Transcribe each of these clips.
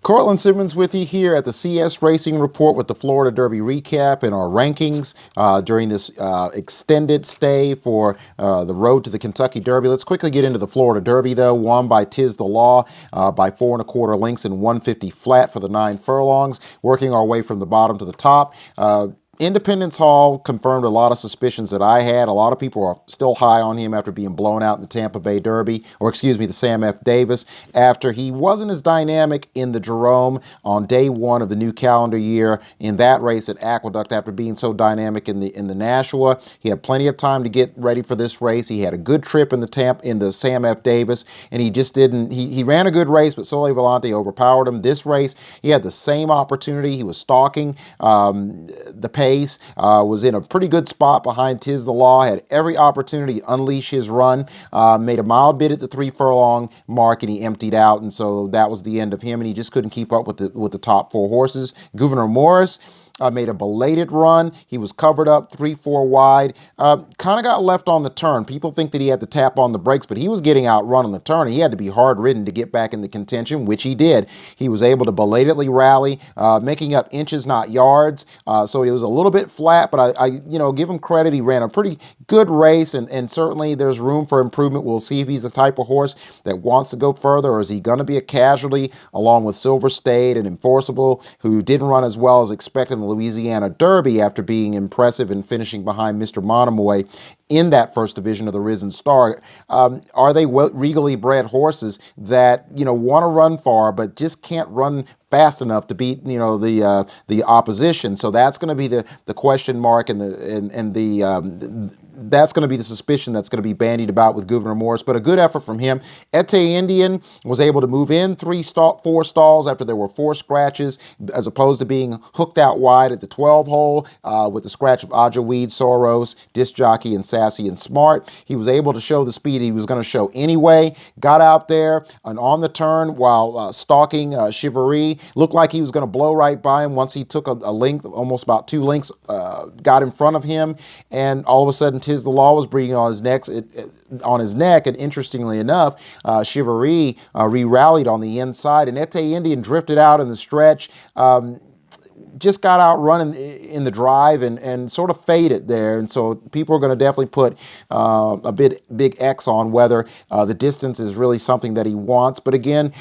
Cortland Simmons with you here at the CS Racing Report with the Florida Derby recap and our rankings during this extended stay for the road to the Kentucky Derby. Let's quickly get into the Florida Derby, though. Won by TIZ the Law by 4 1/4 lengths and 150 flat for the 9 furlongs, working our way from the bottom to the top. Independence Hall confirmed a lot of suspicions that I had. A lot of people are still high on him after being blown out in the Tampa Bay Derby, or excuse me, the Sam F. Davis, after he wasn't as dynamic in the Jerome on day 1 of the new calendar year in that race at Aqueduct after being so dynamic in the Nashua. He had plenty of time to get ready for this race. He had a good trip in the Sam F. Davis, and he just didn't. He ran a good race, but Sole Volante overpowered him. This race, he had the same opportunity. He was stalking the pace. Was in a pretty good spot behind TIZ the Law, had every opportunity to unleash his run, made a mild bid at the 3 furlong mark, and he emptied out, and so that was the end of him, and he just couldn't keep up with the top 4 horses. Gouverneur Morris made a belated run. He was covered up 3-4 wide. Kind of got left on the turn. People think that he had to tap on the brakes, but he was getting outrun on the turn. He had to be hard-ridden to get back in the contention, which he did. He was able to belatedly rally, making up inches, not yards. So he was a little bit flat, but I give him credit. He ran a pretty good race, and certainly there's room for improvement. We'll see if he's the type of horse that wants to go further, or is he going to be a casualty along with Silver State and Enforceable, who didn't run as well as expected in the Louisiana Derby after being impressive and finishing behind Mr. Monomoy in that first division of the Risen Star. Are they regally bred horses that want to run far but just can't run fast enough to beat the opposition? So that's going to be the question mark, and that's going to be the suspicion that's going to be bandied about with Gouverneur Morris. But a good effort from him. Ete Indian was able to move in 4 stalls after there were 4 scratches, as opposed to being hooked out wide at the 12 hole with the scratch of Aja Weed, Soros, Disc Jockey, and Sassy and Smart. He was able to show the speed he was going to show anyway. Got out there and on the turn while stalking Chivalry. Looked like he was going to blow right by him once he took a length, almost about 2 lengths, got in front of him, and all of a sudden TIZ the Law was breathing on his neck. And interestingly enough, Chivalry re-rallied on the inside, and Ete Indian drifted out in the stretch. Just got outrun in the drive and sort of faded there. And so people are going to definitely put a big X on whether the distance is really something that he wants. But again,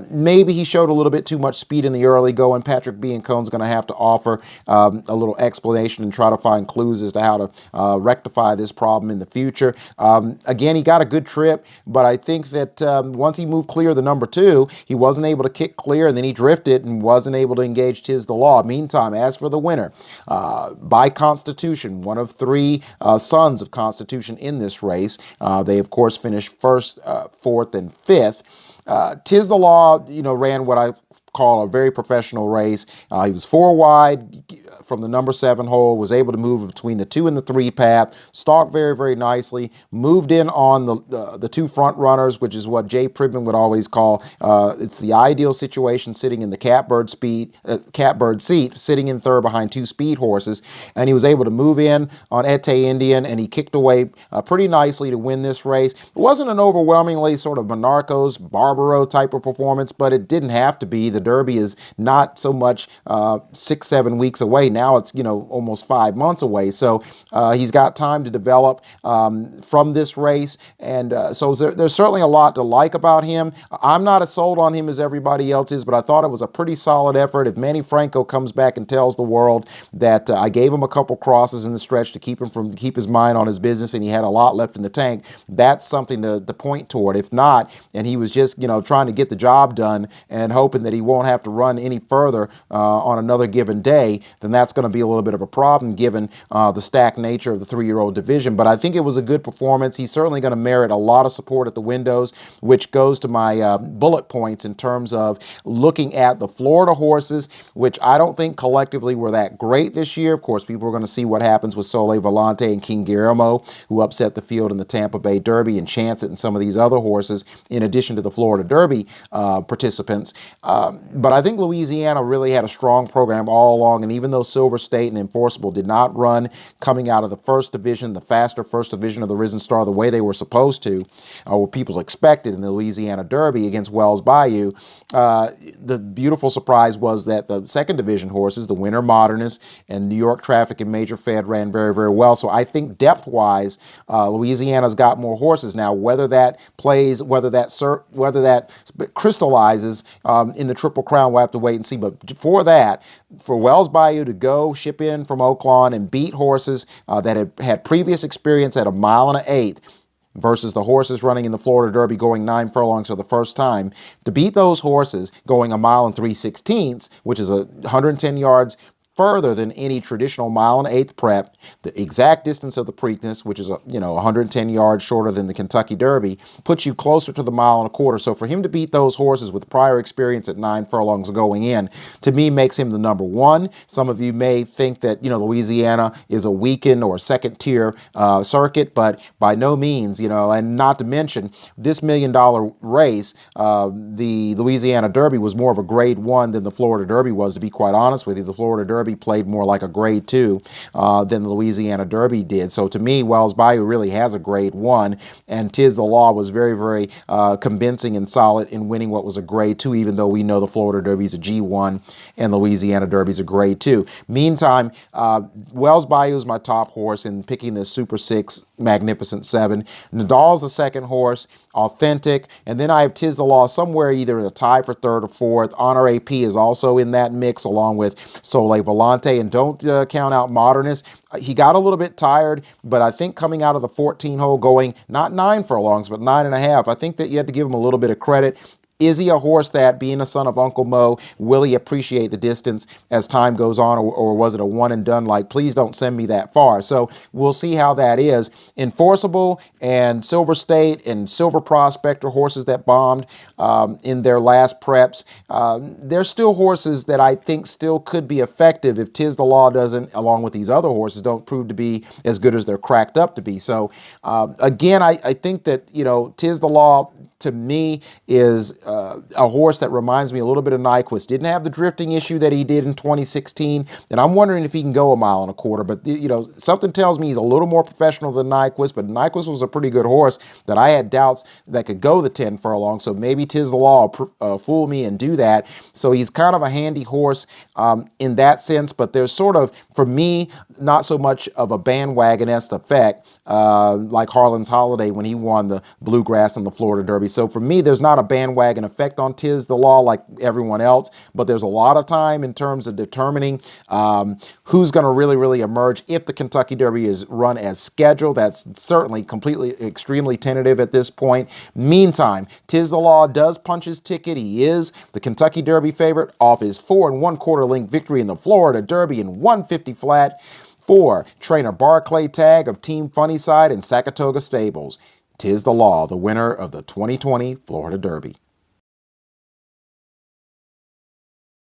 maybe he showed a little bit too much speed in the early go, and Patrick Biancone's going to have to offer a little explanation and try to find clues as to how to rectify this problem in the future. Again, he got a good trip, but I think that once he moved clear of the number 2, he wasn't able to kick clear, and then he drifted and wasn't able to engage TIZ the Law. Meantime, as for the winner, by Constitution, one of 3 sons of Constitution in this race, they of course finished 1st, 4th, and 5th. TIZ the Law, ran what I call a very professional race. He was 4 wide from the number 7 hole, was able to move between the 2 and the 3 path, stalked very, very nicely, moved in on the 2 front runners, which is what Jay Pridman would always call, it's the ideal situation, sitting in the catbird seat, sitting in 3rd behind 2 speed horses, and he was able to move in on Ete Indian, and he kicked away pretty nicely to win this race. It wasn't an overwhelmingly sort of Monarcos, Barbaro type of performance, but it didn't have to be. The Derby is not so much 6-7 weeks away. Now it's, almost 5 months away. So he's got time to develop from this race. And so there's certainly a lot to like about him. I'm not as sold on him as everybody else is, but I thought it was a pretty solid effort. If Manny Franco comes back and tells the world that I gave him a couple crosses in the stretch to keep his mind on his business, and he had a lot left in the tank, that's something to point toward. If not, and he was just, trying to get the job done and hoping that he won't have to run any further on another given day, then that's going to be a little bit of a problem given the stacked nature of the 3-year-old division. But I think it was a good performance. He's certainly going to merit a lot of support at the windows, which goes to my bullet points in terms of looking at the Florida horses, which I don't think collectively were that great this year. Of course, people are going to see what happens with Sole Volante and King Guillermo, who upset the field in the Tampa Bay Derby, and Chance It and some of these other horses, in addition to the Florida Florida Derby participants. But I think Louisiana really had a strong program all along, and even though Silver State and Enforceable did not run coming out of the first division, the faster first division of the Risen Star, the way they were supposed to, or what people expected in the Louisiana Derby against Wells Bayou, the beautiful surprise was that the second division horses, the Winter Modernist and New York Traffic and Major Fed, ran very, very well. So I think depth-wise, Louisiana's got more horses now. Whether that plays, whether that crystallizes in the Triple Crown, we'll have to wait and see. But for that, for Wells Bayou to go ship in from Oaklawn and beat horses that had previous experience at 1 1/8 versus the horses running in the Florida Derby going 9 furlongs for the first time, to beat those horses going 1 3/16, which is 110 yards further than any traditional 1 1/8 prep, the exact distance of the Preakness, which is 110 yards shorter than the Kentucky Derby, puts you closer to the 1 1/4. So for him to beat those horses with prior experience at 9 furlongs going in, to me makes him the number one. Some of you may think that Louisiana is a weakened or second tier circuit, but by no means, and not to mention this $1 million race, the Louisiana Derby was more of a grade 1 than the Florida Derby was, to be quite honest with you. The Florida Derby played more like a grade 2 than the Louisiana Derby did. So to me, Wells Bayou really has a grade 1, and TIZ the Law was very, very convincing and solid in winning what was a grade 2, even though we know the Florida Derby's a G1 and Louisiana Derby's a grade 2. Meantime, Wells Bayou is my top horse in picking this Super 6 Magnificent 7. Nadal's the second horse, authentic, and then I have TIZ the Law somewhere either in a tie for third or fourth. Honor AP is also in that mix along with Soleil Volante, and don't count out Modernist. He got a little bit tired, but I think coming out of the 14 hole going not 9 furlongs but 9.5, I think that you have to give him a little bit of credit. Is he a horse that, being a son of Uncle Mo, will he appreciate the distance as time goes on, or was it a one and done, like, please don't send me that far? So we'll see how that is. Enforceable and Silver State and Silver Prospector, horses that bombed in their last preps, they're still horses that I think still could be effective if TIZ the Law doesn't, along with these other horses, don't prove to be as good as they're cracked up to be. So again, I think that, TIZ the Law, to me, is a horse that reminds me a little bit of Nyquist. Didn't have the drifting issue that he did in 2016, and I'm wondering if he can go 1 1/4. But something tells me he's a little more professional than Nyquist. But Nyquist was a pretty good horse that I had doubts that could go the 10 furlongs. So maybe TIZ the Law fool me and do that. So he's kind of a handy horse in that sense. But there's sort of, for me, not so much of a bandwagon-esque effect like Harlan's Holiday when he won the Bluegrass and the Florida Derby. So for me, there's not a bandwagon effect on TIZ the Law like everyone else, but there's a lot of time in terms of determining who's going to really, really emerge if the Kentucky Derby is run as scheduled. That's certainly extremely tentative at this point. Meantime, TIZ the Law does punch his ticket. He is the Kentucky Derby favorite off his 4 1/4 length victory in the Florida Derby in 150 flat for trainer Barclay Tagg of Team Funny Cide and Sackatoga Stables. TIZ the Law, the winner of the 2020 Florida Derby.